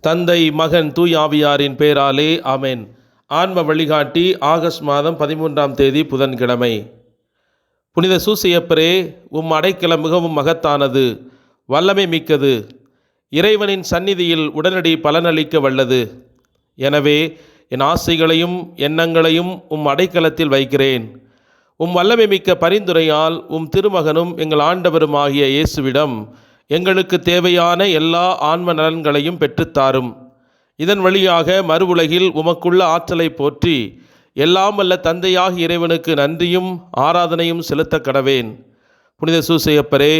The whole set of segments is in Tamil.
தந்தை, மகன், தூய் ஆவியாரின் பேராலே ஆமென். ஆன்ம வழிகாட்டி ஆகஸ்ட் மாதம் 13ஆம் தேதி புதன்கிழமை. புனித சூசையப்பரே, உம் அடைக்கலம் மிகவும் மகத்தானது, வல்லமை மிக்கது, இறைவனின் சந்நிதியில் உடனடி பலனளிக்க வல்லது. எனவே என் ஆசைகளையும் எண்ணங்களையும் உம் அடைக்கலத்தில் வைக்கிறேன். உம் வல்லமை மிக்க பரிந்துரையால் உம் திருமகனும் எங்கள் ஆண்டவருமாகிய இயேசுவிடம் எங்களுக்கு தேவையான எல்லா ஆன்ம நலன்களையும் பெற்றுத்தாரும். இதன் வழியாக மறு உலகில் உமக்குள்ள ஆற்றலை போற்றி எல்லாம் வல்ல தந்தையாகிய இறைவனுக்கு நன்றியும் ஆராதனையும் செலுத்த கடவேன். புனித சூசையப்பரே,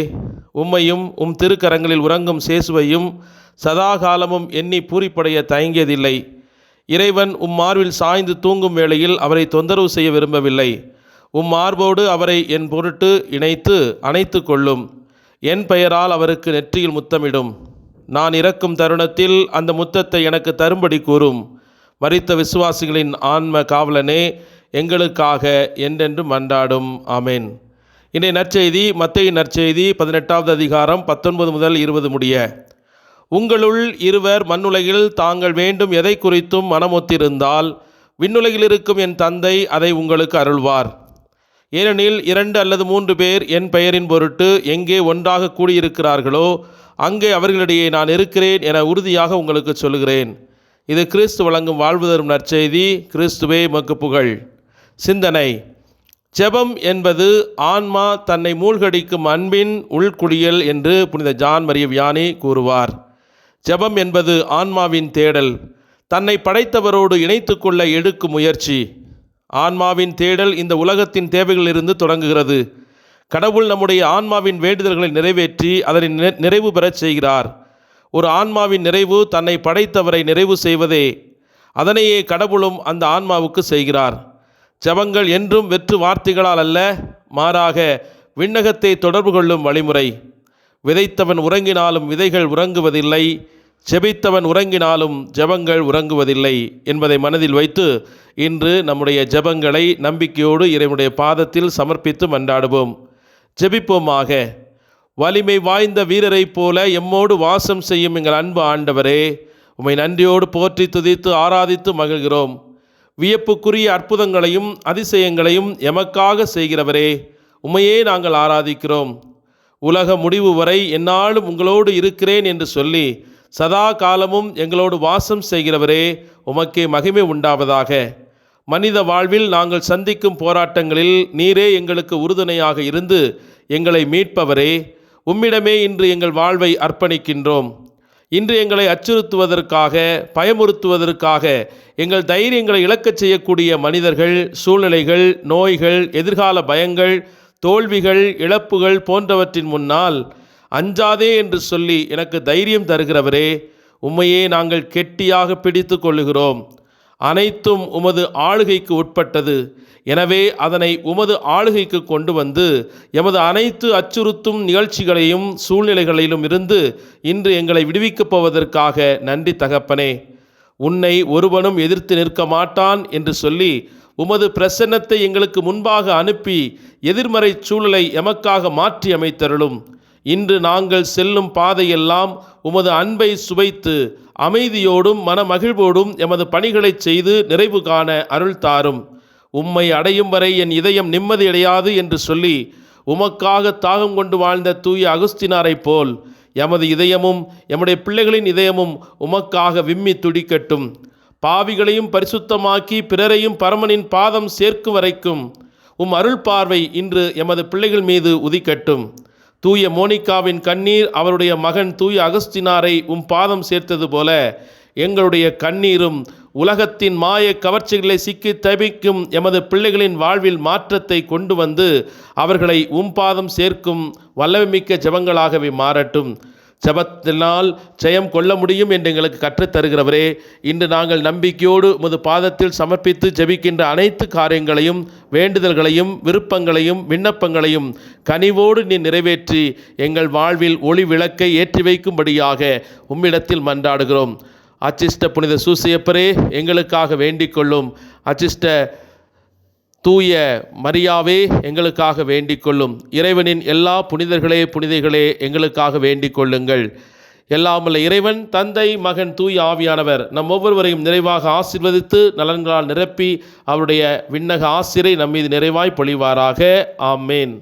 உம்மையும் உம் திருக்கரங்களில் உறங்கும் சேசுவையும் சதா காலமும் எண்ணி பூரிப்படைய தயங்கியதில்லை. இறைவன் உம் மார்பில் சாய்ந்து தூங்கும் வேளையில் அவரை தொந்தரவு செய்ய விரும்பவில்லை. உம் மார்போடு அவரை என் பொருட்டு இணைத்து அணைத்து கொள்ளும். என் பெயரால் அவருக்கு நெற்றியில் முத்தமிடும். நான் இறக்கும் தருணத்தில் அந்த முத்தத்தை எனக்கு தரும்படி கூறும். மரித்த விசுவாசிகளின் ஆன்ம காவலனே, எங்களுக்காக என்றென்று மன்றாடும். ஆமென். இன்றைய நற்செய்தி மத்தேயு நற்செய்தி 18வது அதிகாரம் 19 முதல் 20 முடிய. உங்களுள் இருவர் மண்ணுலகில் தாங்கள் வேண்டும் எதை குறித்தும் மனமொத்திருந்தால் விண்ணுலகில் இருக்கும் என் தந்தை அதை உங்களுக்கு அருள்வார். ஏனெனில் 2 அல்லது 3 பேர் என் பெயரின் பொருட்டு எங்கே ஒன்றாக கூடியிருக்கிறார்களோ அங்கே அவர்களிடையே நான் இருக்கிறேன் என உறுதியாக உங்களுக்கு சொல்கிறேன். இது கிறிஸ்து வழங்கும் வாழ்வு தரும் நற்செய்தி. கிறிஸ்துவே உமக்கு புகழ். சிந்தனை. ஜெபம் என்பது ஆன்மா தன்னை மூழ்கடிக்கும் அன்பின் உள்குடியல் என்று புனித ஜான் மரிய வியானி கூறுவார். ஜெபம் என்பது ஆன்மாவின் தேடல், தன்னை படைத்தவரோடு இணைத்து கொள்ள எடுக்கும் முயற்சி. ஆன்மாவின் தேடல் இந்த உலகத்தின் தேவைகளிலிருந்து தொடங்குகிறது. கடவுள் நம்முடைய ஆன்மாவின் வேண்டுதல்களை நிறைவேற்றி அதனை நிறைவு பெறச் செய்கிறார். ஒரு ஆன்மாவின் நிறைவு தன்னை படைத்தவரை நிறைவு செய்வதே. அதனையே கடவுளும் அந்த ஆன்மாவுக்கு செய்கிறார். ஜெபங்கள் என்றும் வெற்று வார்த்தைகளால் அல்ல, மாறாக விண்ணகத்தை தொடர்பு கொள்ளும் வழிமுறை. விதைத்தவன் உறங்கினாலும் விதைகள் உறங்குவதில்லை, ஜெபித்தவன் உறங்கினாலும் ஜெபங்கள் உறங்குவதில்லை என்பதை மனதில் வைத்து இன்று நம்முடைய ஜெபங்களை நம்பிக்கையோடு இறைவனுடைய பாதத்தில் சமர்ப்பித்து மன்றாடுவோம். ஜெபிப்போமாக. வலிமை வாய்ந்த வீரரைப் போல எம்மோடு வாசம் செய்யும் எங்கள் அன்பு ஆண்டவரே, உம்மை நன்றியோடு போற்றி துதித்து ஆராதித்து மகிழ்கிறோம். வியப்புக்குரிய அற்புதங்களையும் அதிசயங்களையும் எமக்காக செய்கிறவரே, உம்மையே நாங்கள் ஆராதிக்கிறோம். உலக முடிவு வரை எந்நாளும் உங்களோடு இருக்கிறேன் என்று சொல்லி சதா காலமும் எங்களோடு வாசம் செய்கிறவரே, உமக்கே மகிமை உண்டாவதாக. மனித வாழ்வில் நாங்கள் சந்திக்கும் போராட்டங்களில் நீரே எங்களுக்கு உறுதுணையாக இருந்து எங்களை மீட்பவரே, உம்மிடமே இன்று எங்கள் வாழ்வை அர்ப்பணிக்கின்றோம். இன்று எங்களை அச்சுறுத்துவதற்காக, பயமுறுத்துவதற்காக, எங்கள் தைரியங்களை இழக்கச் செய்யக்கூடிய மனிதர்கள், சூழ்நிலைகள், நோய்கள், எதிர்கால பயங்கள், தோல்விகள், இழப்புகள் போன்றவற்றின் முன்னால் அஞ்சாதே என்று சொல்லி எனக்கு தைரியம் தருகிறவரே, உம்மையே நாங்கள் கெட்டியாக பிடித்து கொள்ளுகிறோம். அனைத்தும் உமது ஆளுகைக்கு உட்பட்டது. எனவே அதனை உமது ஆளுகைக்கு கொண்டு வந்து எமது அனைத்து அச்சுறுத்தும் நிகழ்ச்சிகளையும் சூழ்நிலைகளிலும் இருந்து இன்று எங்களை விடுவிக்கப் போவதற்காக நன்றி தகப்பனே. உன்னை ஒருவனும் எதிர்த்து நிற்க மாட்டான் என்று சொல்லி உமது பிரசன்னத்தை எங்களுக்கு முன்பாக அனுப்பி எதிர்மறை சூழலை எமக்காக மாற்றி அமைத்தருளும். இன்று நாங்கள் செல்லும் பாதையெல்லாம் உமது அன்பை சுவைத்து அமைதியோடும் மனமகிழ்வோடும் எமது பணிகளை செய்து நிறைவு காண அருள் தாரும். உம்மை அடையும் வரை என் இதயம் நிம்மதியடையாது என்று சொல்லி உமக்காக தாகம் கொண்டு வாழ்ந்த தூய அகுஸ்தினாரைப் போல் எமது இதயமும் எம்முடைய பிள்ளைகளின் இதயமும் உமக்காக விம்மி துடிக்கட்டும். பாவிகளையும் பரிசுத்தமாக்கி பிறரையும் பரமனின் பாதம் சேர்க்கும் வரைக்கும் அருள் பார்வை இன்று எமது பிள்ளைகள் மீது உதிக்கட்டும். தூய மோனிகாவின் கண்ணீர் அவருடைய மகன் தூய அகஸ்தினாரை பாதம் சேர்த்தது போல எங்களுடைய கண்ணீரும் உலகத்தின் மாய கவர்ச்சிகளை சிக்கி தவிக்கும் எமது பிள்ளைகளின் வாழ்வில் மாற்றத்தை கொண்டு வந்து அவர்களை பாதம் சேர்க்கும் வல்லமைமிக்க ஜெபங்களாகவே மாறட்டும். ஜெபத்தினால் ஜெயம் கொள்ள முடியும் என்று எங்களுக்கு கற்றுத்தருகிறவரே, இன்று நாங்கள் நம்பிக்கையோடு உமது பாதத்தில் சமர்ப்பித்து ஜெபிக்கின்ற அனைத்து காரியங்களையும், வேண்டுதல்களையும், விருப்பங்களையும், விண்ணப்பங்களையும் கனிவோடு நீ நிறைவேற்றி எங்கள் வாழ்வில் ஒளி விளக்கை ஏற்றி வைக்கும்படியாக உம்மிடத்தில் மன்றாடுகிறோம். அச்சிஷ்ட புனித சூசையப்பரே, எங்களுக்காக வேண்டிக் கொள்ளும். அச்சிஷ்ட தூய மரியாவே, எங்களுக்காக வேண்டிக் கொள்ளும். இறைவனின் எல்லா புனிதர்களே, புனிதைகளே, எங்களுக்காக வேண்டிக் கொள்ளுங்கள். எல்லாமுள்ள இறைவன், தந்தை, மகன், தூய ஆவியானவர் நம் ஒவ்வொருவரையும் நிறைவாக ஆசீர்வதித்து நலன்களால் நிரப்பி அவருடைய விண்ணக ஆசிரை நம்மீது நிறைவாய் பொழிவாராக. ஆமேன்.